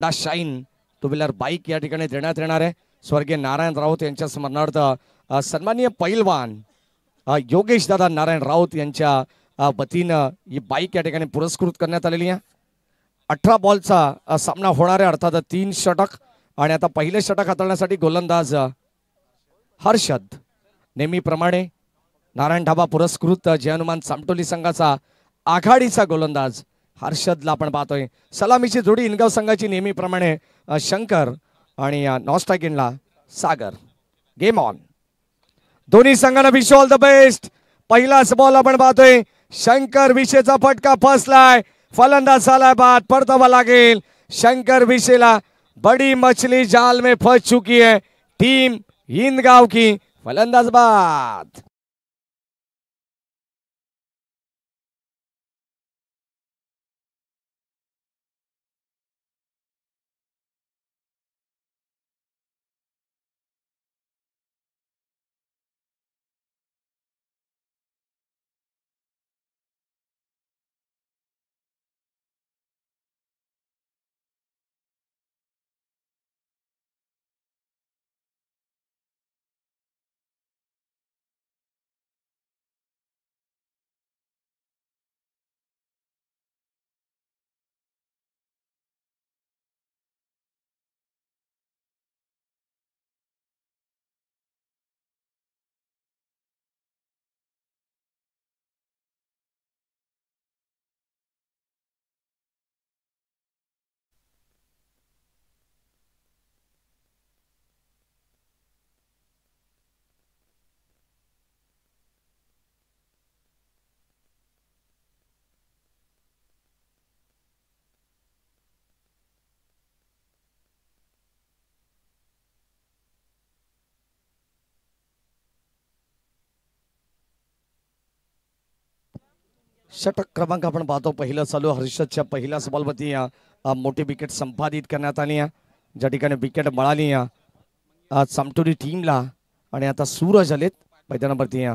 Shine two wheeler bike या ठिकाणी देण्यात येणार आहे. स्वर्गीय नारायण राऊत यांच्या स्मरणार्थ सन्माननीय पैलवान योगेश दादा नारायण राऊत यांच्या वतीनं ही बाईक या ठिकाणी पुरस्कृत करण्यात आलेली आहे. 18 बॉलचा सामना होणार आहे, अर्थात 3 षटक. आणि आता पहिले षटक हाताळण्यासाठी गोलंदाज हर्षद. नेहमीप्रमाणे नारायण ढाबा पुरस्कृत जय हनुमान सामटोली संघाचा आघाडीचा गोलंदाज हर्षदला आपण पाहतोय. सलामीची जोडी इनगाव संघाची नेहमीप्रमाणे शंकर आणि नॉस्ट्राकिनला सागर. Game on. दोन्ही संघांना विश ऑल द बेस्ट. पहिलाच बॉल आपण पाहतोय. शंकर विशेचा फटका फसलाय, फलंदाज झालाय बाद. परतावा लागेल शंकर विशेला. बड़ी मछली जाल में फंस चुकी है टीम इनगाव की. फलंदाज बाद. षटक क्रमांक आपण पाहतो पहिलं चालू. हर्षदच्या पहिल्याच बॉलवरती मोठी विकेट संपादित करण्यात आली आहे, ज्या ठिकाणी विकेट मिळाली सामटोली टीमला. आणि आता सूरज आलेत मैदानावरती.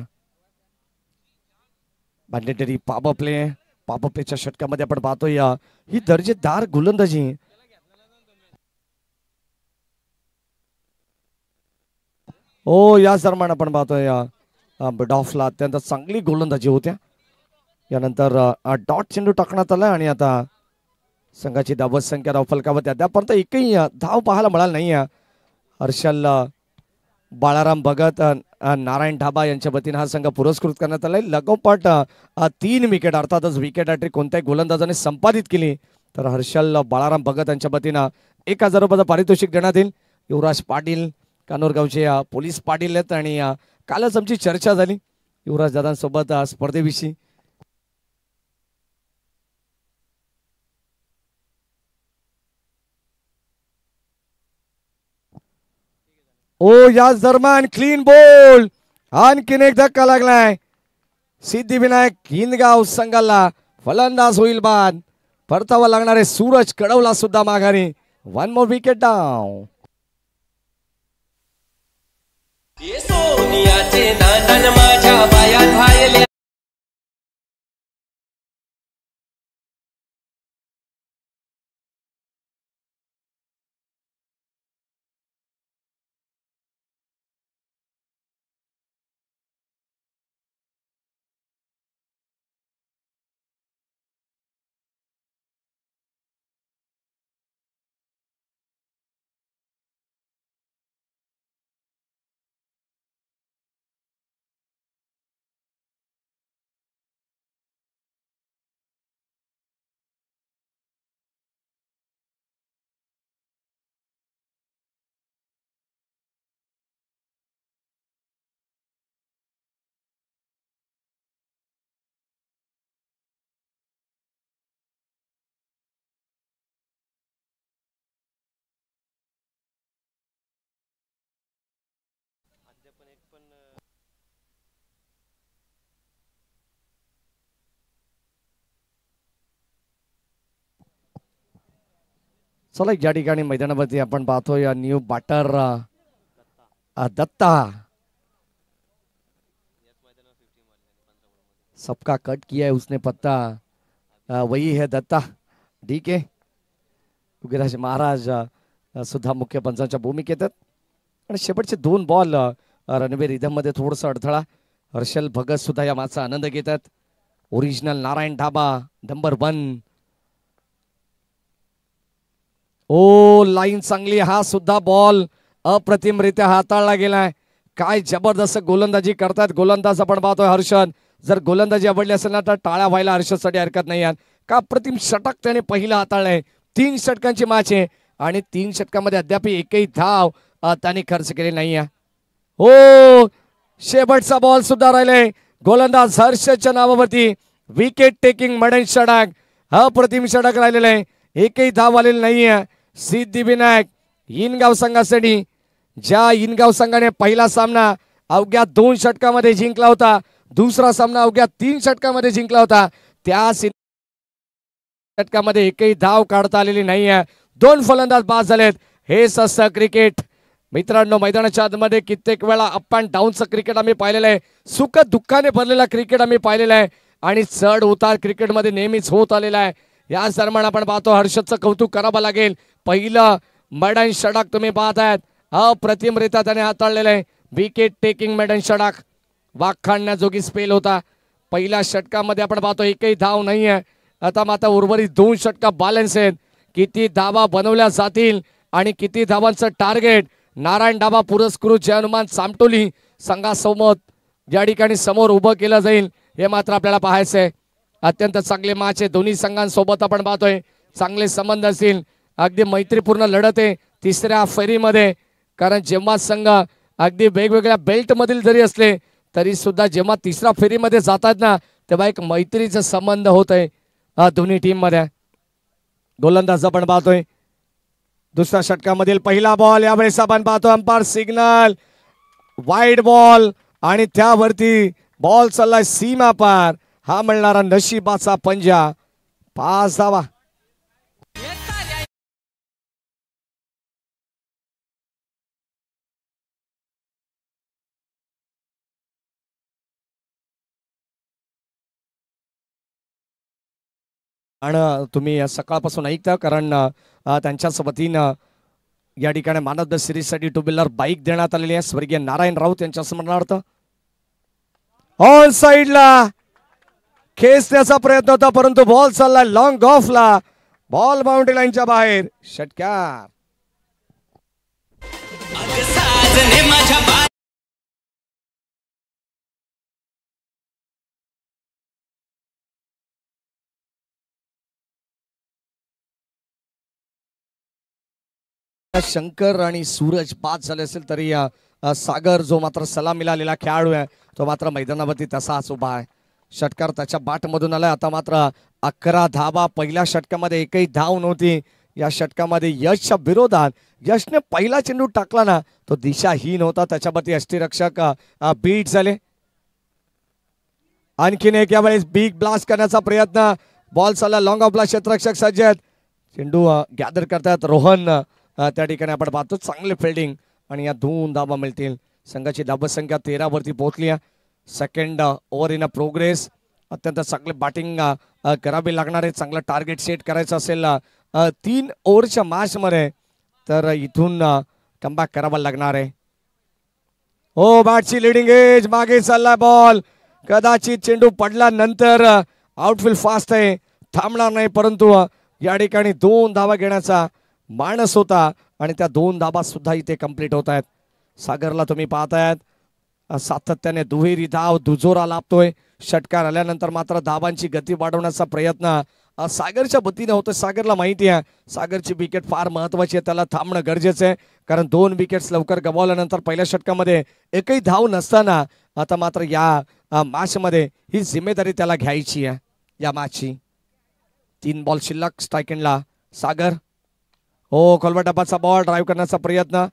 मॅन्डेटरी पॉवर प्लेच्या षटकामध्ये आपण पाहतोय ही दर्जेदार गोलंदाजी. याच दरम्यान आपण पाहतोय मिडऑफला अत्यंत चांगली गोलंदाजी होत्या. यानंतर डॉट चेंडू टाकण्यात आला आणि आता संघाची धावत संख्या धाव फलकावरती अद्यापर्यंत एकही धाव पाहायला मिळाला नाही. हर्षल बाळाराम भगत नारायण ढाबा यांच्या वतीने हा संघ पुरस्कृत करण्यात आलाय. लगोपाठ 3 विकेट अर्थातच विकेट हॅट्रिक कोणत्याही गोलंदाजाने संपादित केली तर हर्षल बाळाराम भगत यांच्या वतीनं 1000 रुपयाचं पारितोषिक देण्यात येईल. युवराज पाटील कानोरगावचे पोलीस पाटील आहेत आणि कालच आमची चर्चा झाली युवराज दादांसोबत स्पर्धेविषयी. याच दरम्यान क्लीन बॉल. आणखीन एक धक्का लागलाय सिद्धिविनायक इनगाव संघाला. फलंदाज होईल बाद. परतावा लागणारे सूरज कडवला सुद्धा माघारी. 1 मोर विकेट डाऊन. सोनियाचे नांदन माझ्या पायात व्हायले. चला या ठिकाणी मैदानावरती आपण पाहतोय न्यू बॅटर दत्ता. सबका कट किया है उसने पत्ता, वही है दत्ता. ठीक है. योगीराज महाराज सुद्धा मुख्य पंचांच्या भूमिकेत आहेत. आणि शेवटचे 2 बॉल रणवीर रिदम मध्ये थोडंसं अडथळा. हर्षल भगत सुद्धा या मॅचचा आनंद घेतात. Original Narayan dhaba number 1. ओ लाईन चांगली. हा सुद्धा बॉल अप्रतिमरित्या हाताळला गेलाय. काय जबरदस्त गोलंदाजी करतात गोलंदाज आपण पाहतोय हर्षद. जर गोलंदाजी आवडली असेल ना तर टाळ्या व्हायला हर्षदसाठी हरकत नाही आहे. का अप्रतिम षटक त्याने पहिला हाताळलंय. 3 षटकांची मॅच आहे आणि 3 षटकामध्ये अद्याप एकही धाव त्याने खर्च केली नाही आहे. हो शेवटचा बॉल सुद्धा राहिलाय. गोलंदाज हर्षदच्या नावावरती विकेट टेकिंग मडन षटक. अप्रतिम षटक राहिलेलं आहे. एकही धाव आलेली नाहीये. सिद्धिविनायक इनगाव संघासाठी, ज्या इनगाव संघाने पहिला सामना अवघ्या 2 षटकामध्ये जिंकला होता, दुसरा सामना अवघ्या 3 षटकामध्ये जिंकला होता, त्या षटकामध्ये एकही धाव काढता आलेली नाहीये. 2 फलंदाज बाद झालेत. हेच असतं क्रिकेट मित्रांनो. मैदानाच्या आतमध्ये कित्येक वेळा अप अँड डाऊनचं क्रिकेट आम्ही पाहिलेलं आहे. सुख दुःखाने भरलेला क्रिकेट आम्ही पाहिलेला आहे आणि चढ उतार क्रिकेटमध्ये नेहमीच होत आलेला आहे. या दरम्यान आपण पाहतो हर्षदचं कौतुक करावं लागेल. पहिलं मॅडन षटक तुम्ही पाहतायत. अप्रतिमरित्या त्याने हाताळलेलं आहे. विकेट टेकिंग मॅडन षटक. वाखाणण्याजोगी स्पेल होता. पहिल्या षटकामध्ये आपण पाहतो एकही धाव नाहीये. आता मात्र उर्वरित 2 षटका बॅलन्स आहेत. किती धावा बनवल्या जातील आणि किती धावांचं टार्गेट नारायण ढाबा पुरस्कृत जय हनुमान सामटोली संघासमोर या ठिकाणी समोर उभं केलं जाईल हे मात्र आपल्याला पाहायचं आहे. अत्यंत चांगले मॅच आहे. दोन्ही संघांसोबत आपण पाहतोय चांगले संबंध असतील. अगदी मैत्रीपूर्ण लढत आहे 3ऱ्या फेरीमध्ये. कारण जेव्हा संघ अगदी वेगवेगळ्या बेल्ट मधील जरी असले तरी सुद्धा जेव्हा 3ऱ्या फेरीमध्ये जातात ना तेव्हा एक मैत्रीचा संबंध होत आहे दोन्ही टीम मध्ये. गोलंदाज आपण पाहतोय. दुसऱ्या षटकामधील पहिला बॉल यावेळेस आपण पाहतो अंपायर सिग्नल वाईड बॉल आणि त्यावरती बॉल चाललाय सीमा पार. हा मिळणारा नशिबाचा पंजा. 5 धावा. आणि तुम्ही सकाळपासून ऐकता कारण त्यांच्याच वतीनं या ठिकाणी मॅन ऑफ द सिरीज साठी 2 व्हीलर बाईक देण्यात आलेली आहे स्वर्गीय नारायण राऊत यांच्या स्मरणार्थ. ऑन साइडला खेचण्याचा प्रयत्न होता परंतु बॉल चालला लॉंग ऑफला. बॉल बाउंड्री लाईनच्या बाहेर. षटकार. शंकर आणि सूरज बाद झाले असेल तरी सागर जो मात्र सलामीला आलेला खेळाडू आहे तो मात्र मैदानावरती तसाच उभा आहे. षटकार त्याच्या बाट मधून आलाय. आता मात्र 11 धावा. पहिल्या षटकामध्ये एकही धाव नव्हती. या षटकामध्ये यशच्या विरोधात यशने पहिला चेंडू टाकला ना तो दिशाहीन होता. त्याच्यावरती यष्टीरक्षक बीट झाले. आणखीन एक यावेळेस बिग ब्लास्ट करण्याचा प्रयत्न. बॉल चालला लॉंग ऑफला. क्षेत्ररक्षक सज्ज आहेत. चेंडू गॅदर करतात रोहन. त्या ठिकाणी आपण पाहतो चांगले फिल्डिंग आणि या 2 धावा मिळतील. संघाची धावसंख्या 13 वरती पोहोचली आहे. Second over in a progress. अत्यंत चांगले बॅटिंग करावी लागणार आहे. चांगलं टार्गेट सेट करायचं असेल 3 ओव्हरच्या मॅच मध्ये तर इथून कमबॅक करावा लागणार आहे. हो बॅटची लिडिंग एज. मागे चालला बॉल. कदाचित चेंडू पडला नंतर आउटफील्ड फास्ट आहे थांबणार नाही परंतु या ठिकाणी 2 धावा घेण्याचा मानस होता आणि त्या 2 धाबा सुद्धा इथे कंप्लीट होत आहेत. सागरला तुम्ही पाहतायत सातत्याने दुहेरी धाव दुजोरा लाभतोय. षटकार आल्यानंतर मात्र धावांची गती वाढवण्याचा प्रयत्न सागरच्या वतीने होतो. सागरला माहिती आहे सागरची विकेट फार महत्वाची आहे. त्याला थांबणं गरजेचं आहे कारण 2 विकेट्स लवकर गमावल्यानंतर पहिल्या षटकामध्ये एकही धाव नसताना आता मात्र या मॅच मध्ये ही जिम्मेदारी त्याला घ्यायची आहे या मॅचची. 3 बॉल शिल्लक. स्ट्राईक एंडला सागर. हो खोलवा डबाचा बॉल ड्राईव्ह करण्याचा प्रयत्न.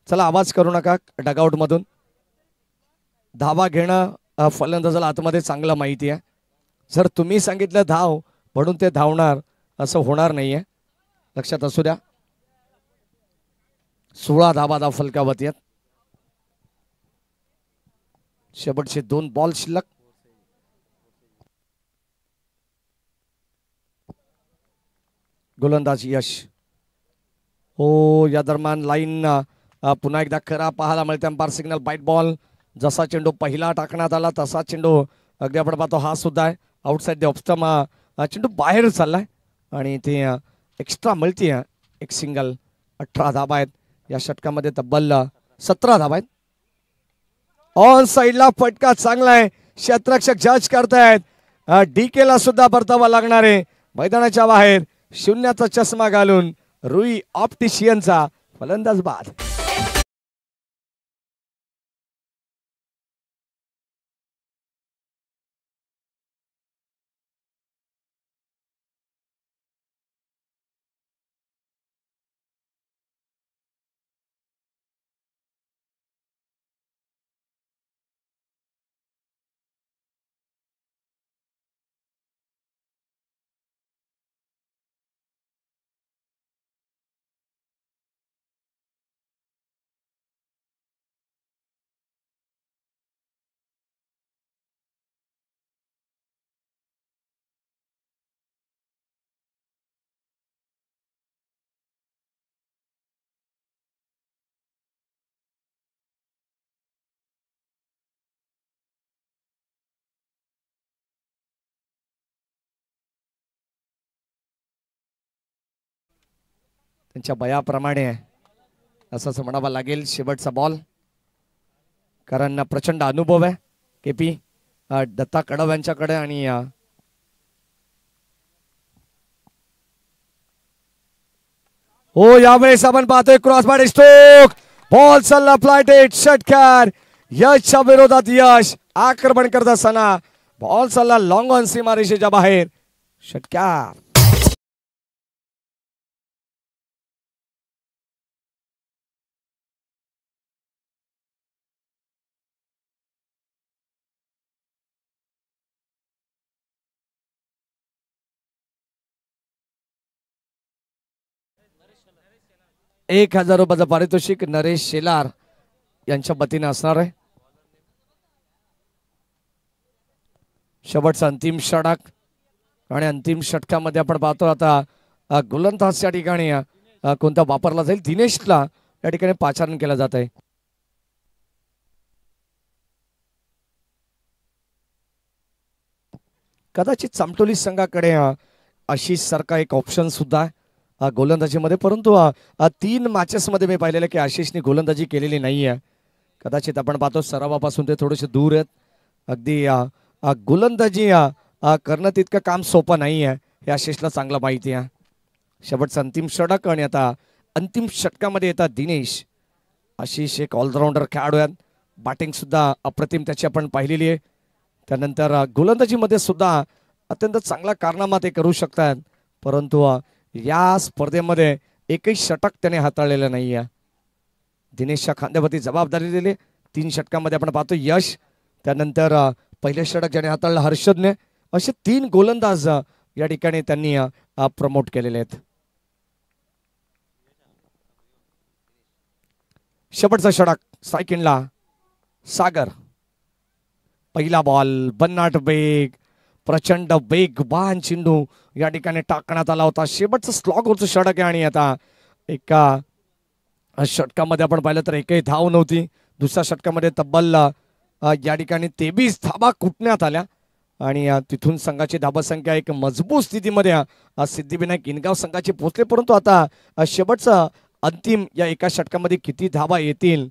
चला आवाज करू नका डगआउट मधून. धावा घेणं फलंदाजाला आतमध्ये चांगलं माहिती आहे. जर तुम्ही सांगितलं धाव म्हणून ते धावणार असं होणार नाहीये. लक्षात असू द्या. 16 धावा फलकावती आहेत. शेवटचे 2 बॉल शिल्लक. गोलंदाज यश हो या दरम्यान लाईन पुन्हा एकदा खरा पाहायला मिळते. Umpire signal wide ball. जसा चेंडू पहिला टाकण्यात आला तसा चेंडू अगदी आपण पाहतो हा सुद्धा आहे आउटसाइड द ऑफस्टम. चेंडू बाहेर चाललाय आणि ते एक्स्ट्रा मिळते. एक सिंगल. 18 धाबा आहेत या षटकामध्ये. तब्बल 17 धाबा आहेत. ऑन साइडला फटका चांगला आहे. क्षेत्ररक्षक जज करतायत. डीके ला सुद्धा परतावा लागणार आहे. मैदानाच्या बाहेर शून्याचा चष्मा घालून रुई ऑप्टिशियनचा फलंदाज बाद. त्यांच्या बयाप्रमाणे असंच म्हणावं लागेल. शेवटचा बॉल कारण प्रचंड अनुभव आहे केपी दत्ता कडव यांच्याकडे. आणि हो यावेळेस आपण पाहतोय क्रॉस बार स्ट्रोक. बॉल चालला फ्लायटेड. षटकार. यशच्या विरोधात यश आक्रमण करत असताना बॉल चालला लॉंग ऑन सीमारेषेच्या बाहेर. षटकार. ₹1000 पारितोषिक नरेश शेलार यांच्या वतीने असणार आहे. शेवटचा अंतिम षटक आणि अंतिम षटकामध्ये आपण पाहतो आता गोलंदाजच्या ठिकाणी कोणता वापरला जाईल. दिनेशला या ठिकाणी पाचारण केलं जात आहे. कदाचित चामटोली संघाकडे आशिष सारखा एक ऑप्शन सुद्धा गोलंदाजीमध्ये. परंतु 3 मॅचेस मध्ये मी पाहिलेलं की आशिषने गोलंदाजी केलेली नाही आहे. कदाचित आपण पाहतो सरावापासून ते थोडेसे दूर आहेत. अगदी गोलंदाजी करणं तितकं काम सोपं नाही आहे हे आशिषला चांगलं माहिती आहे. शेवटचा अंतिम षटक आणि आता अंतिम षटकामध्ये येतात दिनेश. आशिष एक ऑलराऊंडर खेळाडू आहेत. बॅटिंग सुद्धा अप्रतिम त्याची आपण पाहिलेली आहे. त्यानंतर गोलंदाजीमध्ये सुद्धा अत्यंत चांगला कारनामा ते करू शकतात. परंतु या स्पर्धेमध्ये एकही षटक त्याने हाताळलेलं नाही आहे. दिनेशच्या खांद्यावरती जबाबदारी दिली. 3 षटकामध्ये आपण पाहतो यश. त्यानंतर पहिले षटक ज्याने हाताळलं हर्षदने. असे 3 गोलंदाज या ठिकाणी त्यांनी प्रमोट केलेले आहेत. शेवटचा षटक स्ट्राईक-इनला सागर. पहिला बॉल भन्नाट वेग. प्रचंड वेगवान चेंडू या ठिकाणी टाकण्यात आला होता. शेवटचं स्लॉगवरचं षटक आहे आणि आता एका षटकामध्ये आपण पाहिलं तर एकही धाव नव्हती. दुसऱ्या षटकामध्ये तब्बल या ठिकाणी 23 धाबा कुटण्यात आल्या आणि तिथून संघाची धाबसंख्या एक मजबूत स्थितीमध्ये सिद्धिविनायक इनगाव संघाची पोहोचले. परंतु आता शेवटचं अंतिम या एका षटकामध्ये किती धाबा येतील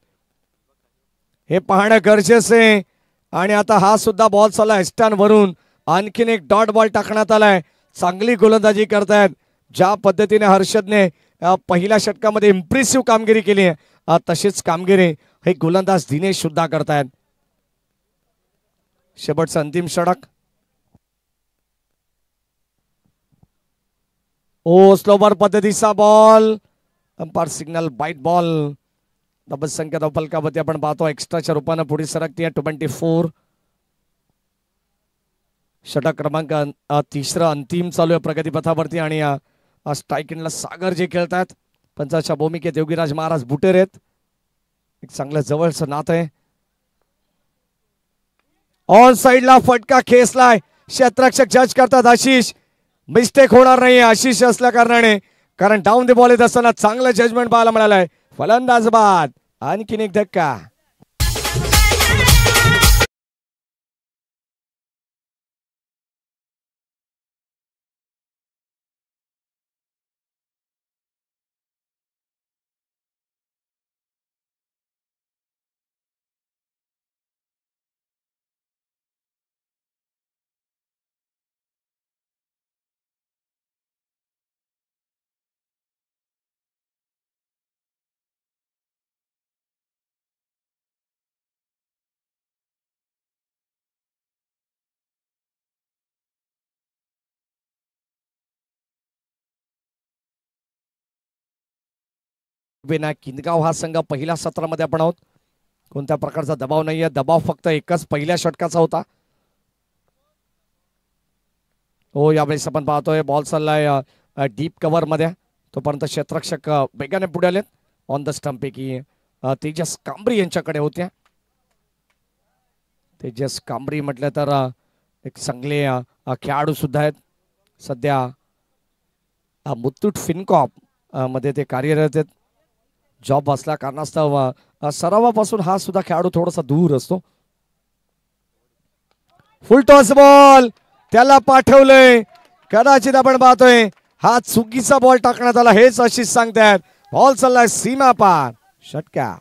हे पाहणं गरजेचं आहे. आणि आता हा सुद्धा बॉल चालला एस्टॅन वरून. आणखीन एक डॉट बॉल टाकण्यात आलाय. चांगली गोलंदाजी करतायत. ज्या पद्धतीने हर्षदने पहिल्या षटकामध्ये इम्प्रेसिव्ह कामगिरी केली तशीच कामगिरी हे गोलंदाज दिनेश सुद्धा करतायत. शेवटचा अंतिम षटक. ओ स्लोवर पद्धतीचा ball. Umpire signal wide ball. धाबसंख्या धावफलकावरती आपण पाहतो एक्स्ट्राच्या रूपाने पुढे सरकते 24. षटक क्रमांक 3 अंतिम चालू आहे प्रगतीपथावरती आणि स्ट्राईक-इनला सागर जे खेळतात. पंचाच्या भूमिकेत योगीराज महाराज बुटेर आहेत. एक चांगलं जवळचं नातं आहे. ऑन साइडला फटका खेचलाय. क्षेत्ररक्षक जज करतात आशिष. मिस्टेक होणार नाही आशिष असल्या कारणाने कारण डाऊन द बॉल येत असताना चांगलं जजमेंट पाहायला मिळालंय. फलंदाज बाद. आणखीन एक धक्का. किनगाव हा संघ पहिल्या सत्रामध्ये आपण आहोत. कोणत्या प्रकारचा दबाव नाहीये. दबाव फक्त एकच पहिल्या षटकाचा होता. हो यावेळेस आपण पाहतोय बॉल चाललाय डीप कव्हर मध्ये. तोपर्यंत क्षेत्ररक्षक वेगाने पुढे आलेत. ऑन द स्टंप पैकी तेजस कांबरी यांच्याकडे होत्या. तेजस कांबरी म्हटलं तर एक चांगले खेळाडू सुद्धा आहेत. सध्या मुथूट फिनकॉर्प मध्ये ते कार्यरत आहेत. जॉब असल्या कारणास्तव सरावापासून हा सुद्धा खेळाडू थोडासा दूर असतो. फुल टॉस बॉल त्याला पाठवलंय. कदाचित आपण पाहतोय हा चुकीचा बॉल टाकण्यात आला हेच अशीच सांगतात. बॉल चाललाय सीमा पार. षटकार.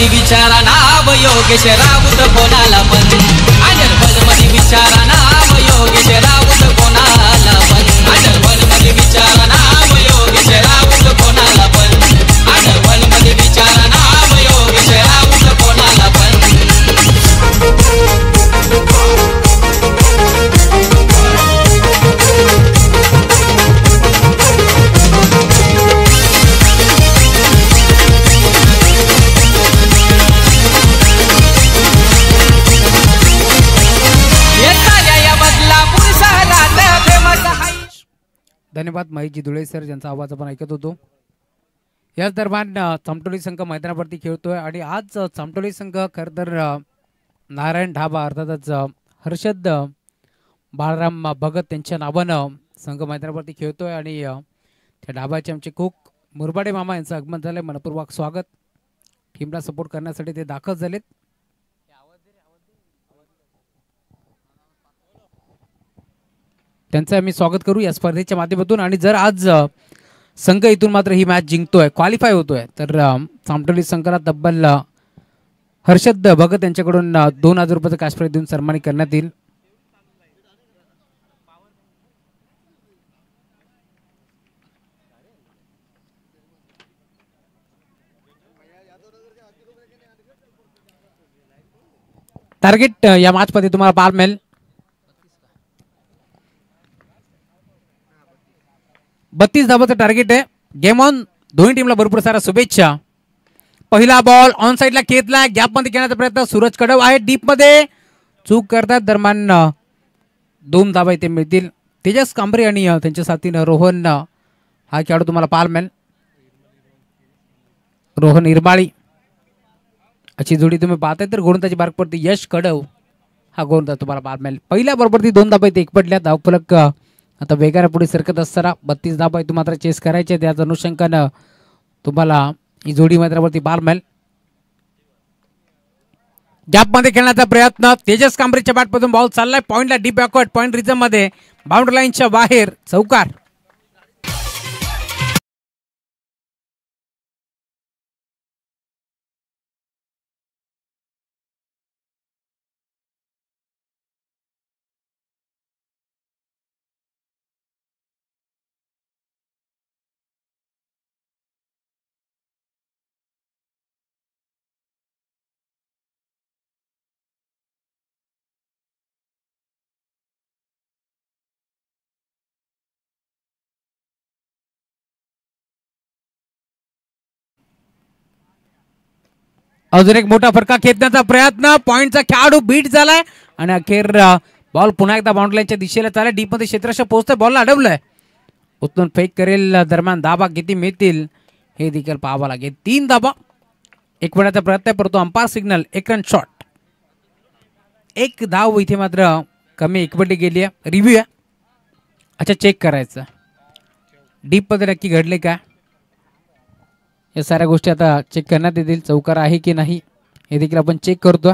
विचारा नाव योगेश राऊत कोणा धन्यवाद महेशजी धुळे सर, ज्यांचा आवाज आपण ऐकत होतो. याच दरम्यान चामटोली संघ मैदानावरती खेळतोय आणि आज चामटोली संघ खरं तर नारायण ढाबा अर्थातच हर्षद बाळराम भगत त्यांच्या नावानं संघ मैदानावरती खेळतोय आणि त्या ढाबाचे आमचे कुक मुरबाडे मामा यांचं आगमन झालंय. मनपूर्वक स्वागत. टीमला सपोर्ट करण्यासाठी ते दाखल झालेत. त्यांचं आम्ही स्वागत करू या स्पर्धेच्या माध्यमातून. आणि जर आज संघ इथून मात्र ही मॅच जिंकतोय, क्वालिफाय होतोय, तर चामटोली संघाला तब्बल हर्षद भगत यांच्याकडून 2000 रुपयाचं कॅश प्राइज देऊन सन्मानित करण्यात येईल. टार्गेट या मॅच मध्ये तुम्हाला पाहायला मिळेल 32 धावाचं टार्गेट आहे. Game on. दोन्ही टीमला भरपूर सारा शुभेच्छा. पहिला बॉल ऑन साइडला घेतला, गॅप मध्ये खेळण्याचा प्रयत्न. सूरज कडव आहे डीप मध्ये, चूक करतात. दरम्यान 2 धावा इथे मिळतील. तेजस कांबरे आणि त्यांच्या साथीनं रोहन हा खेळाडू तुम्हाला पाहायला मिळेल. रोहन इरमाळी अशी जोडी तुम्ही पाहताय. तर गोलंदाजी मार्गवरती यश कडव हा गोलंदाज तुम्हाला पाहायला मिळेल. पहिल्या बरोबर 2 धाबा इथे एकपडल्या. धावफलक आता वेगाने पुढे सरकत असताना 32 धाबा इथून मात्र चेस करायचे. त्याच अनुषंगानं तुम्हाला ही जोडी मैदानावरती पाहायला मिळेल. गॅप मध्ये खेळण्याचा प्रयत्न. तेजस कांबरेच्या बॅटमधून बॉल चाललाय पॉइंटला, डीप बॅकवर्ड पॉइंट रिझम मध्ये, बाउंड्री लाईनच्या बाहेर, चौकार. अजून एक मोठा फटका खेचण्याचा प्रयत्न. पॉइंटचा खेळाडू बीट झालाय आणि अखेर बॉल पुन्हा एकदा बाउंड्री लाईनच्या दिशेला चाललाय. डीप मध्ये क्षेत्ररक्षक पोहोचतोय, बॉलला अडवलंय. उचलून फेक करेल. दरम्यान धाबा किती मिळतील हे देखील पाहावं लागेल. 3 धाबा. 1 मिनिटाचा प्रयत्न आहे, परंतु अंपायर सिग्नल 1 रन शॉट. 1 धाव इथे मात्र कमी एकवटी गेली आहे. रिव्ह्यू आहे. अच्छा, चेक करायचं डीप मध्ये नक्की घडले का, या साऱ्या गोष्टी आता चेक करण्यात येतील. चौकार आहे की नाही हे देखील आपण चेक करतो.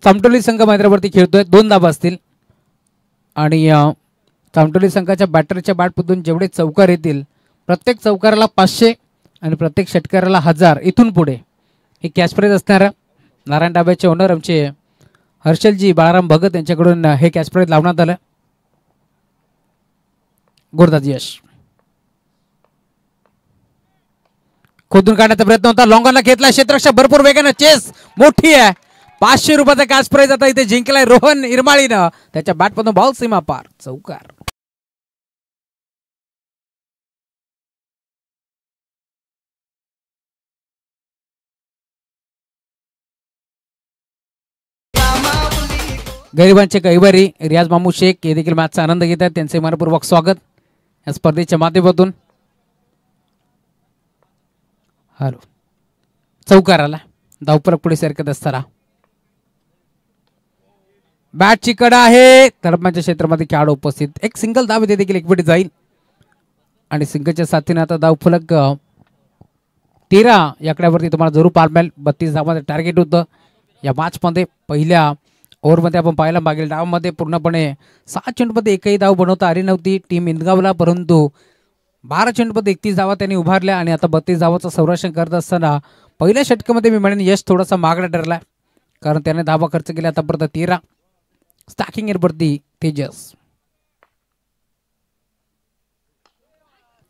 चामटोली संघ मैदानावरती खेळतोय. 2 धाबा असतील आणि चामटोली संघाच्या बॅटरच्या बॅटमधून जेवढे चौकार येतील, प्रत्येक चौकाराला 500 आणि प्रत्येक षटकाराला 1000 इथून पुढे हे कॅश प्राइज असणार. नारायण ढाब्याचे ओनर आमचे हर्षलजी बाळाराम भगत यांच्याकडून हे कॅश प्राइज लावण्यात आलं. गोलंदाज यश खोदून काढण्याचा प्रयत्न होता. लॉंगॉनला घेतला, क्षेत्ररक्षक भरपूर वेगानं, चेस मोठी आहे. 500 रुपयाचा कॅश प्राइज आता इथे जिंकलाय रोहन इरमाळीनं. त्याच्या बॅटमधून बॉल सीमा पार, चौकार. गरिबांचे कैवारी रियाज मामू शेख हे देखील मॅचचा आनंद घेत आहेत. त्यांचे मनपूर्वक स्वागत या स्पर्धेच्या माध्यमातून. हॅलो, चौकार आला. धावफलक पुढे सरकत असताना बॅटची कडा आहे. तळपाच्या क्षेत्रामध्ये खेळाडू उपस्थित. 1 सिंगल धाव इथे देखील एकवटी जाईल आणि सिंगलच्या साथीने आता धावफलक 13 या आकड्यावरती तुम्हाला जरूर पाहायला मिळेल. 32 धावांचं टार्गेट होतं या मॅचमध्ये. पहिल्या ओव्हरमध्ये आपण पाहायला मागील डावामध्ये पूर्णपणे 6 चेंडूमध्ये एकही धाव बनवता आली नव्हती टीम इंदगावला, परंतु 12 चेंडूमध्ये 31 धावा त्यांनी उभारल्या आणि आता 32 धावाचं संरक्षण करत असताना पहिल्या षटकामध्ये मी म्हणेन यश थोडासा मागला ठरलाय, कारण त्याने धावा खर्च केला आतापर्यंत 13. स्टॅकिंग वरती तेजस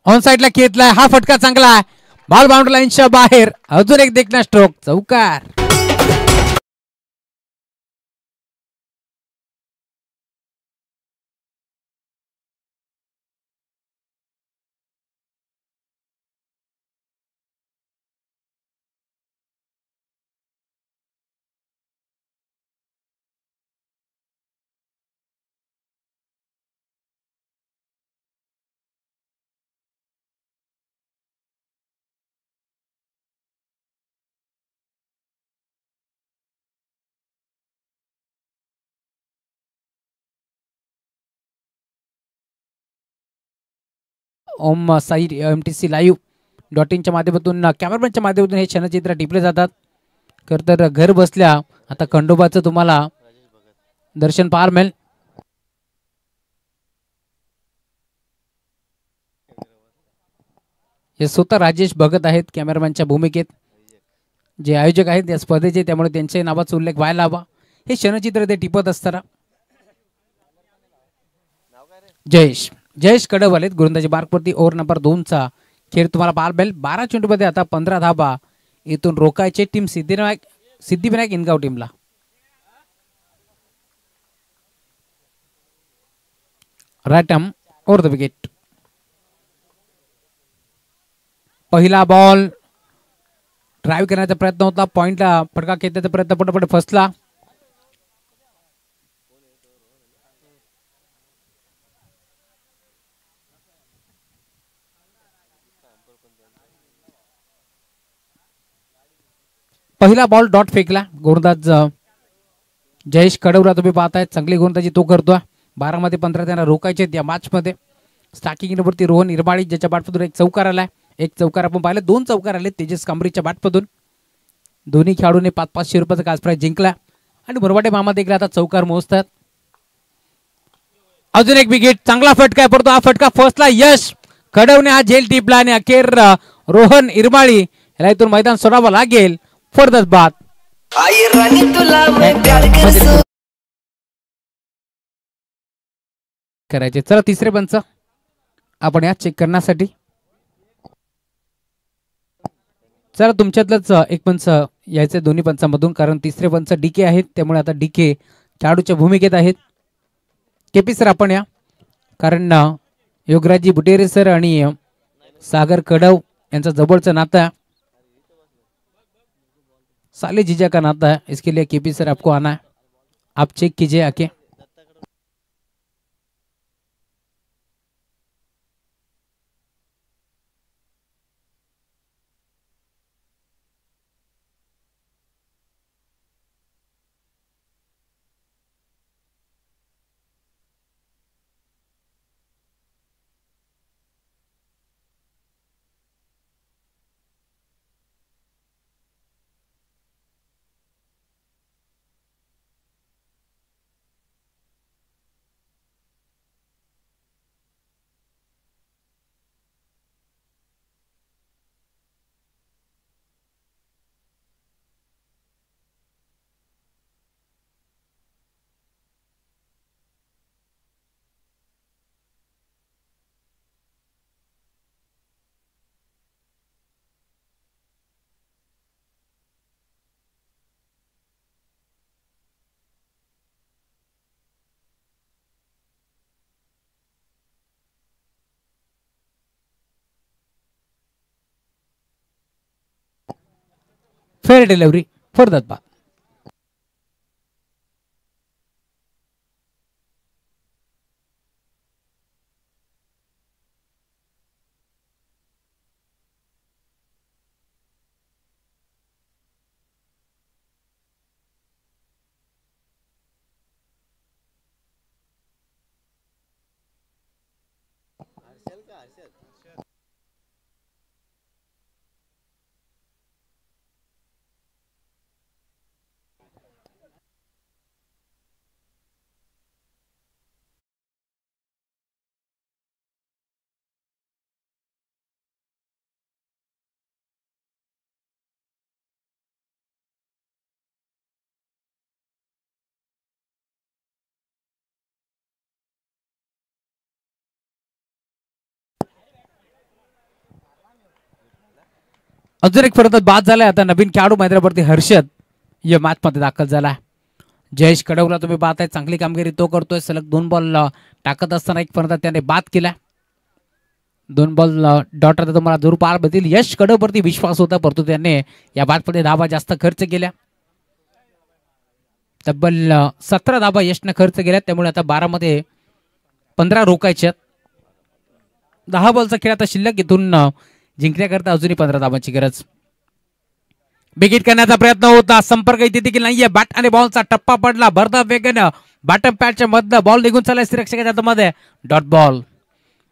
ऑन साइडला खेचलाय. हा फटका चांगला आहे. बॉल बाउंड्री लाईनच्या बाहेर. अजून एक देखना स्ट्रोक, चौकार. ओम साई MTC live.in माध्यमातून कॅमेरामॅनच्या माध्यमातून हे क्षणचित्र टिपले जातात. खरं तर घर बसल्या आता खंडोबाचं तुम्हाला दर्शन पाहायला मिळेल. हे स्वतः राजेश भगत आहेत कॅमेरामॅनच्या भूमिकेत, जे आयोजक आहेत या स्पर्धेचे, त्यामुळे त्यांच्या नावाचा उल्लेख व्हायला हवा. हे क्षणचित्र ते टिपत असताना जयेश कडवलेत गोलंदाजी बारकवरती. ओव्हर नंबर 2चा खेळ तुम्हाला पाहायला मिळेल. 12 चेंडूमध्ये आता 15 धाबा इथून रोकायचे टीम सिद्धिविनायक इनगाव टीमला. Right arm over the wicket. पहिला बॉल ड्राईव्ह करण्याचा प्रयत्न होता, पॉइंटला फटका खेळण्याचा प्रयत्न पटपट फसला. पहिला बॉल डॉट फेकला. गोलंदाज जयेश कडवला तुम्ही पाहताय, चांगली गोलंदाजी तो करतोय. 12 मध्ये 15 त्यांना रोकायचे या मॅच मध्ये. स्टार्टिंग वरती रोहन इरमाळी ज्याच्या बॅटमधून एक चौकार आलाय. एक चौकार आपण पाहिलं, 2 चौकार आले तेजस कांबरीच्या बॅटमधून. दोन्ही खेळाडूंनी 500 रुपयाचा काच प्राइज जिंकला आणि बरवाटे मामा देखील आता चौकार मोजतात. अजून एक विकेट, चांगला फटका आहे, परंतु हा फटका फसला. यश कडवणे हा झेल टिपला आणि अखेर रोहन इरमाळी याला इथून मैदान सोडावं लागेल. फॉर द बाद करायचे. चला तिसरे पंच आपण या चेक करण्यासाठी. चला तुमच्यातलंच एक पंच यायचे दोन्ही पंचांमधून, कारण तिसरे पंच डीके आहेत, त्यामुळे आता डीके खेळाडूच्या भूमिकेत आहेत. केपी सर आपण या, कारण योगराजी बुटेरे सर आणि सागर कडव यांचा जवळचं नातं, साले जीजा का नाता है, इसके लिए केपी सर आपको आना है. आप चेक कीजिए आके. फेअर डिलिव्हरी फॉर द बाद. अजून एक परत बाद झालाय. आता नवीन खेळाडू मैदानावरती हर्षद या मॅच मध्ये दाखल झाला. जयेश कडवला तुम्ही पाहताय, चांगली कामगिरी तो करतोय. सलग 2 बॉल टाकत असताना एक परत त्याने बाद केला. 2 बॉल डॉट आता तुम्हाला जरूर पाहायला मिळतील. यश कडववरती विश्वास होता, परंतु त्याने या बॅट मध्ये धावा जास्त खर्च केल्या. तब्बल 17 धावा यशने खर्च केल्या, त्यामुळे आता 12 मध्ये 15 रोकायच्यात. 10 बॉलचा खेळ आता शिल्लक, इथून जिंकण्याकरता अजूनही 15 धावांची गरज. बिगिट करण्याचा प्रयत्न होता, संपर्क इथे देखील नाहीये. बॅट आणि बॉलचा टप्पा पडला भरधाव वेगानं. बॅटम पॅडच्या मधनं बॉल निघून चालला श्रीरक्षकाच्या हातामध्ये. Dot ball.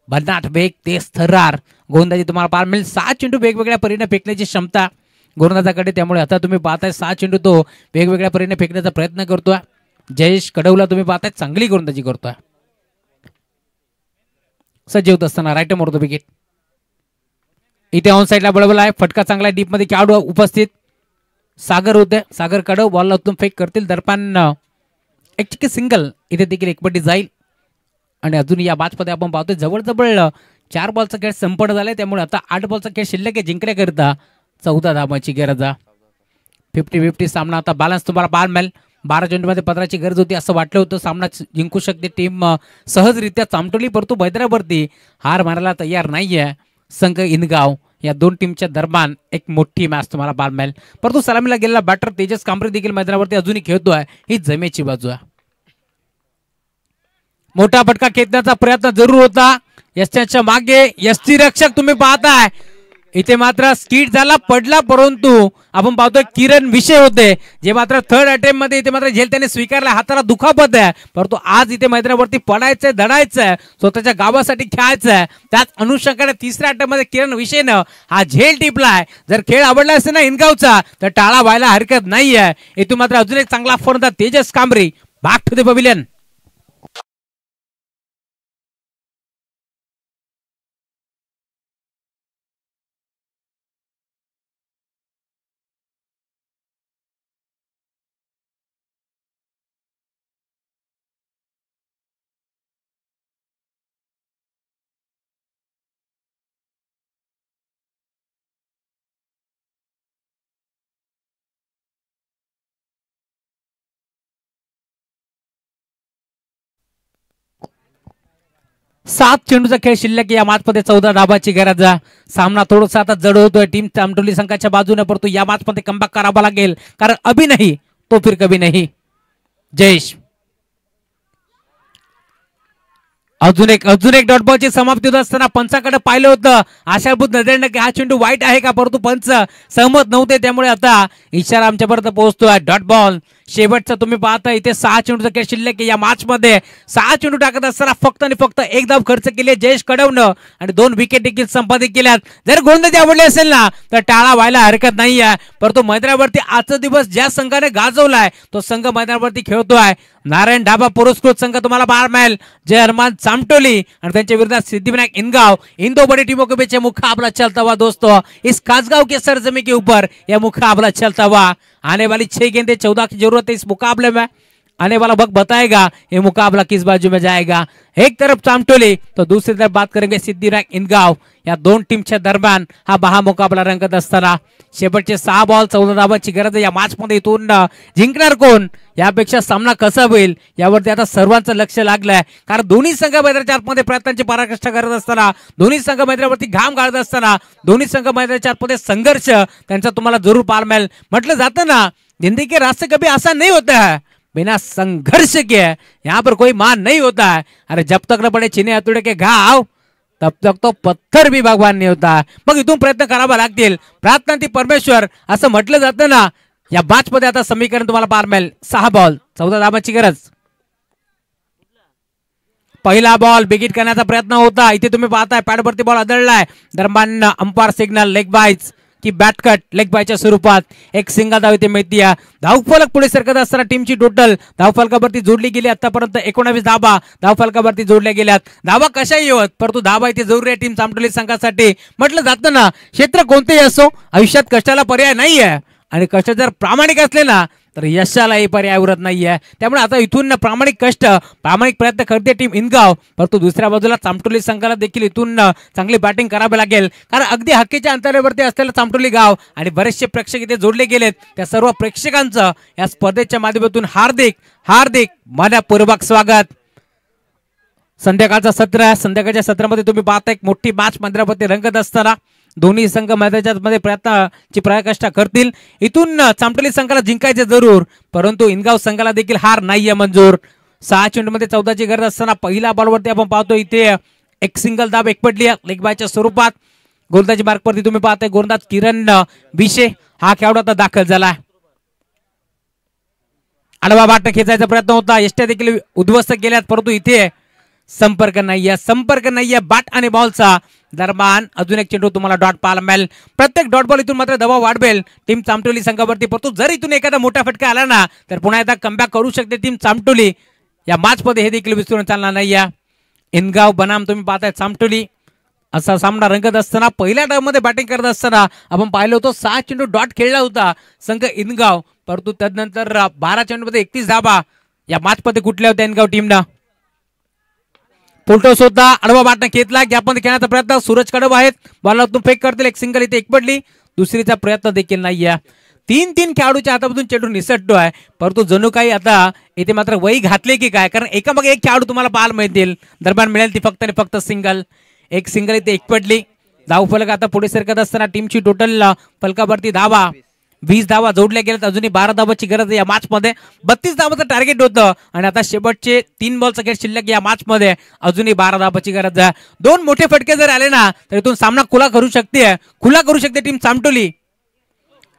भन्नाट वेग, तेज थरार गोलंदाजी तुम्हाला पाहायला मिळेल. 6 चेंडू वेगवेगळ्या परीने फेकण्याची क्षमता गोलंदाजाकडे, त्यामुळे आता तुम्ही पाहताय 6 चेंडू तो वेगवेगळ्या परीने फेकण्याचा प्रयत्न करतोय. जयेश कडवला तुम्ही पाहताय चांगली गोलंदाजी करतोय. सज्ज होत असताना राईट मारतो विकेट. इथे ऑन साईडला बळबळ आहे, फटका चांगला डीप मध्ये खेळाडू उपस्थित सागर होते. सागर कडव बॉलला उत्तम फेक करतील. दरम्यान एक सिंगल इथे देखील एकपट्टी जाईल. आणि अजून या मॅचमध्ये आपण पाहतोय जवळजवळ 4 बॉलचा खेळ संपन्न झालाय, त्यामुळे आता 8 बॉलचा खेळ शिल्लक आहे. जिंकण्याकरिता 14 धावांची गरज आहे. 50-50 सामना आता बॅलन्स तुम्हाला पाहायला मिळेल. 12 चेंडूमध्ये 15ची गरज होती असं वाटलं होतं. सामना जिंकू शकते टीम सहजरित्या चामटोली, परंतु मैदानावरती हार मानायला तयार नाहीये संघ इनगाव. या दोन टीमच्या दरम्यान एक मोठी मॅच तुम्हाला पाहायला मिळेल. परंतु सलामीला गेलेला बॅटर तेजस कांबरे देखील मैदानावरती अजूनही खेळतोय. ही जमेची बाजू आहे. मोठा फटका खेचण्याचा प्रयत्न जरूर होता यशच्या मागे. यष्टी रक्षक तुम्ही पाहताय इथे मात्र स्किट झाला, पडला, परंतु आपण पाहतोय किरण विषय होते जे मात्र थर्ड अटेम्प्ट मध्ये इथे मात्र झेल त्याने स्वीकारला. हाताला दुखापत आहे, परंतु आज इथे मैदानावरती पडायचंय, धडायचंय, स्वतःच्या गावासाठी खेळायचंय. त्याच अनुषंगाने तिसऱ्या अटेम्प्ट मध्ये किरण विषयनं हा झेल टिपलाय. जर खेळ आवडला असेल ना इनगावचा तर टाळा व्हायला हरकत नाहीये. इथून मात्र अजून एक चांगला फलंदाज Tejas Kambre. Back to the pavilion. सात चेंडूचा खेळ शिल्लक या मॅचमध्ये 14 धाबाची गरज. सामना थोडासा आता जड होतोय टीम चामटोली संघाच्या बाजूने, परंतु या मॅचमध्ये कमबॅक करावा लागेल, कारण अभी नाही तो फिर कभी नाही. जयेश अजून एक डॉट बॉलची समाप्ती होत असताना पंचाकडे पाहिलं होतं आशाभूत नजरेनं की हा चेंडू वाईट आहे का, परंतु पंच सहमत नव्हते, त्यामुळे आता इशारा आमच्यापर्यंत पोहोचतोय. डॉट बॉल शेवटचा तुम्ही पाहता इथे 6 चेंडूचा खेळ शिल्लक या मॅच मध्ये. 6 चेंडू टाकत असताना फक्त आणि फक्त 1 धाव खर्च केली जयेश कडवनं आणि 2 विकेट देखील संपादित केल्यात. जर गोलंदाजी आवडली असेल ना तर टाळा व्हायला हरकत नाही आहे, परंतु मैदानावरती आजचा दिवस ज्या संघाने गाजवलाय तो संघ मैदानावरती खेळतोय. नारायण ढाबा पुरस्कृत संघ तुम्हाला पाहायला मिळेल. जय हनुमान चामटोली और त्यांच्या विरुद्ध सिद्धिविनायक इनगाव. इन दो बड़ी टीमों के बीच मुकाबला चलता हुआ दोस्तों इस खासगांव के सरजमी के ऊपर यह मुकाबला चलता हुआ. आने वाली 6 गेंदें 14 की जरूरत है इस मुकाबले में. आने वाला वक्त बताएगा ये मुकाबला किस बाजू में जाएगा. एक तरफ चामटोली तो दूसरी तरफ बात करेंगे सिद्धिविनायक इनगाव. या दोन टीमच्या दरम्यान हा मुकाबला रंगत असताना शेवटचे 6 बॉल 14 धावांची गरज आहे. या मॅच मध्ये इथून जिंकणार कोण, यापेक्षा सामना कसा होईल यावरती आता सर्वांचं लक्ष लागलंय, कारण दोन्ही संघ मैदानाच्या आतमध्ये प्रयत्नांची पराकाष्ठा करत असताना, दोन्ही संघ मैदानावरती घाम गाळत असताना, दोन्ही संघ मैदानाच्या आतमध्ये संघर्ष त्यांचा तुम्हाला जरूर पाहायला मिळेल. म्हटलं जातं ना जिंदगी के रास्ते कभी आसान नहीं होता है, बिना संघर्ष के यहाँ पर कोई मान नहीं होता है. अरे जब तक न पड़े चीनी हथौड़े के घाव तब तक तो पत्थर भी भगवान नहीं होता. मग इथून प्रयत्न करावा लागतील. प्रार्थना ती परमेश्वर असं म्हटलं जातं ना. या मॅच मध्ये आता समीकरण तुम्हाला पाहायला मिळेल. 6 बॉल 14 धावांची गरज. पहिला बॉल बिगिट करण्याचा प्रयत्न होता. इथे तुम्ही पाहताय पॅडवरती बॉल आदळलाय. दरम्यान अंपायर सिग्नल लेग बाईज की बॅट कट लेग बायच्या स्वरूपात एक सिंगल धाव इथे मिळते. धावफलक पुढे सरकत असताना टीमची टोटल धावफलकावरती जोडली गेली आतापर्यंत 19 धावा धावफलकावरती जोडल्या गेल्यात. धावा कशाही होत, परंतु धावा इथे जरुरी आहे टीम चामटोली संघासाठी. म्हटलं जातं ना क्षेत्र कोणतेही असो आयुष्यात कष्टाला पर्याय नाहीये, आणि कष्ट जर प्रामाणिक असले ना तर यशालाही पर्याय उरत नाहीये. त्यामुळे आता इथून प्रामाणिक कष्ट प्रामाणिक प्रयत्न करते टीम इनगाव, परंतु दुसऱ्या बाजूला चामटोली संघाला देखील इथून चांगली बॅटिंग करावी लागेल, कारण अगदी हक्कीच्या अंतरावरती असलेलं चामटोली गाव आणि बरेचसे प्रेक्षक इथे जोडले गेलेत. त्या सर्व प्रेक्षकांचं या स्पर्धेच्या माध्यमातून हार्दिक हार्दिक मनपूर्वक स्वागत. संध्याकाळचं सत्र, संध्याकाळच्या सत्रामध्ये तुम्ही पाहता एक मोठी मॅच मैदानावरती रंगत असताना दोन्ही संघ मैदानाच्या मध्ये प्रयत्नाची प्रयत्न करतील. इथून चामटोली संघाला जिंकायचे जरूर, परंतु इनगाव संघाला देखील हार नाहीये मंजूर. 6 चेंडूमध्ये 14ची गरज असताना पहिल्या बॉलवरती आपण पाहतो इथे एक सिंगल धाव एक पडली लेग बायच्या स्वरूपात. गोलंदाजी मार्कवरती तुम्ही पाहताय गोलंदाज किरण विषय हा खेळाडू आता दाखल झाला. आडवा बाट खेचायचा प्रयत्न होता, यष्ट्या देखील उद्ध्वस्त केल्यात, परंतु इथे संपर्क नाहीये बॅट आणि बॉलचा दरम्यान अजून एक चेंडू तुम्हाला डॉट पाहायला मिळेल. प्रत्येक डॉट बॉल इथून मात्र दबाव वाढवेल टीम चामटोली संघावरती. परंतु जर इथून एखादा मोठा फटका आला ना तर पुन्हा एकदा कमबॅक करू शकते टीम चामटोली. या मॅच मध्ये हे देखील विसरून चालणार नाही. इनगाव बनाम तुम्ही पाहताय चामटोली असा सामना रंगत असताना पहिल्या डावमध्ये बॅटिंग करत असताना आपण पाहिलं होतं 6 चेंडू डॉट खेळला होता संघ इनगाव. परंतु त्यानंतर 12 चेंडूमध्ये 31 धाबा या मॅच मध्ये कुठल्या होत्या इनगाव टीमनं. फुलटॉस होता आडवा बॅटने घेतला गॅपमध्ये खेळण्याचा प्रयत्न. सूरज कडब आहेत बॉलरतून फेक करतील. एक सिंगल इथे एक पडली. दुसरीचा प्रयत्न देखील नाहीये. 3 खेळाडूच्या हातामधून चेंडू निसटतोय. परंतु जणू काही आता इथे मात्र वही घातले की काय कारण एकामागे एक खेळाडू तुम्हाला पाहायला मिळतील. दरम्यान मिळेल ती फक्त आणि फक्त सिंगल. एक सिंगल इथे एक पडली. धावफलक आता पुढे सरकत असताना टीमची टोटल फलकावरती धावा 20 धावा जोडल्या गेल्यात. अजूनही 12 धावाची गरज आहे या मॅच मध्ये. 32 धावाचं टार्गेट होतं आणि आता शेवटचे 3 बॉलचा खेळ शिल्लक या मॅच मध्ये. अजूनही 12 धावाची गरज आहे. 2 मोठे फटके जर आले ना तर इथून सामना खुला करू शकते टीम चामटोली.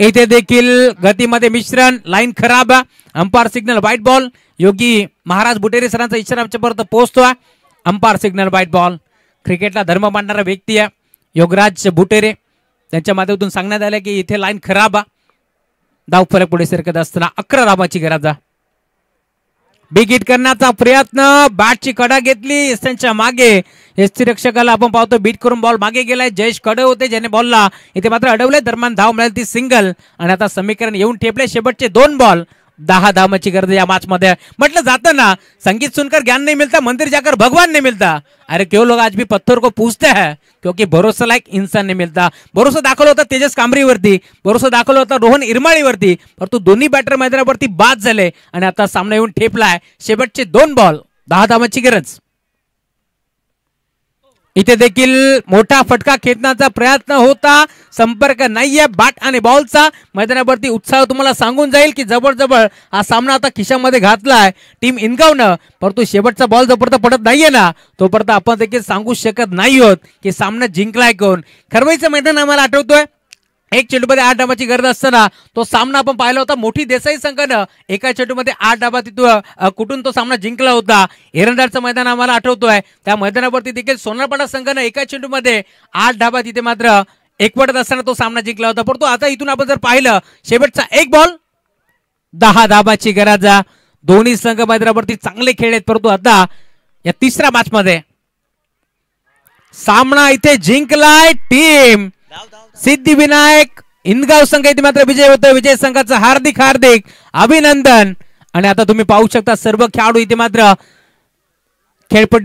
इथे देखील गतीमध्ये मिश्रण लाईन खराब. Umpire signal wide ball. Yogi Maharaj Butere सरांचा इशारा आमच्यापर्यंत पोहोचतोय. Umpire signal wide ball. क्रिकेटला धर्म मानणारा व्यक्ती आहे योगराज बुटेरे. त्यांच्या माध्यमातून सांगण्यात आलं की इथे लाईन खराब. धाव फरक पुढे सरकत असताना 11 धावाची गरज. बिग हिट करण्याचा प्रयत्न. बॅटची कडा घेतली त्यांच्या मागे. एसटी रक्षकाला आपण पाहतो बीट करून बॉल मागे गेलाय. जयेश कडे होते ज्याने बॉलला इथे मात्र अडवले. दरम्यान धाव मिळाली ती सिंगल आणि आता समीकरण येऊन ठेपले. शेवटचे 2 बॉल 10 धावाची गरज या मॅच मध्ये. म्हटलं जातं ना संगीत सुनकर ज्ञान नहीं मिलता मंदिर जाकर भगवान नहीं मिलता. अरे क्यों लोग आज भी पत्थर को पूछते हैं क्योंकि भरोसा लायक इंसान नहीं मिलता. भरोसा दाखवला होता तेजस कांबरीवरती. भरोसा दाखवला होता रोहन इरमाळीवरती. परंतु दोन्ही बॅटर मैदानावरती बाद झाले आणि आता सामना येऊन ठेपलाय. शेवटचे 2 बॉल 10 धावाची गरज. इथे देखील मोठा फटका खेचण्याचा प्रयत्न होता. संपर्क नाहीये बॅट आणि बॉलचा. मैदानावरती उत्साह तुम्हाला सांगून जाईल की जवळ हा सामना आता खिशामध्ये घातलाय टीम इनगावनं. परंतु शेवटचा बॉल जोपर्यंत पडत नाहीये ना तोपर्यंत आपण देखील सांगू शकत नाही आहोत की सामना जिंकलाय कोण. खरवईचं मैदान आम्हाला आठवतोय. 1 चेंडूमध्ये 8 धावाची गरज असताना तो सामना आपण पाहिला होता. मोठी देसाई संघानं एका चेंडूमध्ये 8 धावा तिथून कुठून तो सामना जिंकला होता. एरंडाचं मैदान आम्हाला आठवतोय. त्या मैदानावरती देखील सोनारपाडा संघानं एका चेंडूमध्ये 8 धावा तिथे मात्र एकवटत असताना तो सामना जिंकला होता. परंतु आता इथून आपण जर पाहिलं शेवटचा 1 बॉल 10 धावाची गरज. दोन्ही संघ मैदानावरती चांगले खेळलेत. परंतु आता या तिसऱ्या मॅच मध्ये सामना इथे जिंकलाय टीम सिद्धिविनायक इनगाव संघ. इथे मात्र विजय होतोय. विजय संघाचं हार्दिक अभिनंदन. आणि आता तुम्ही पाहू शकता सर्व खेळाडू इथे मात्र खेळपट्टी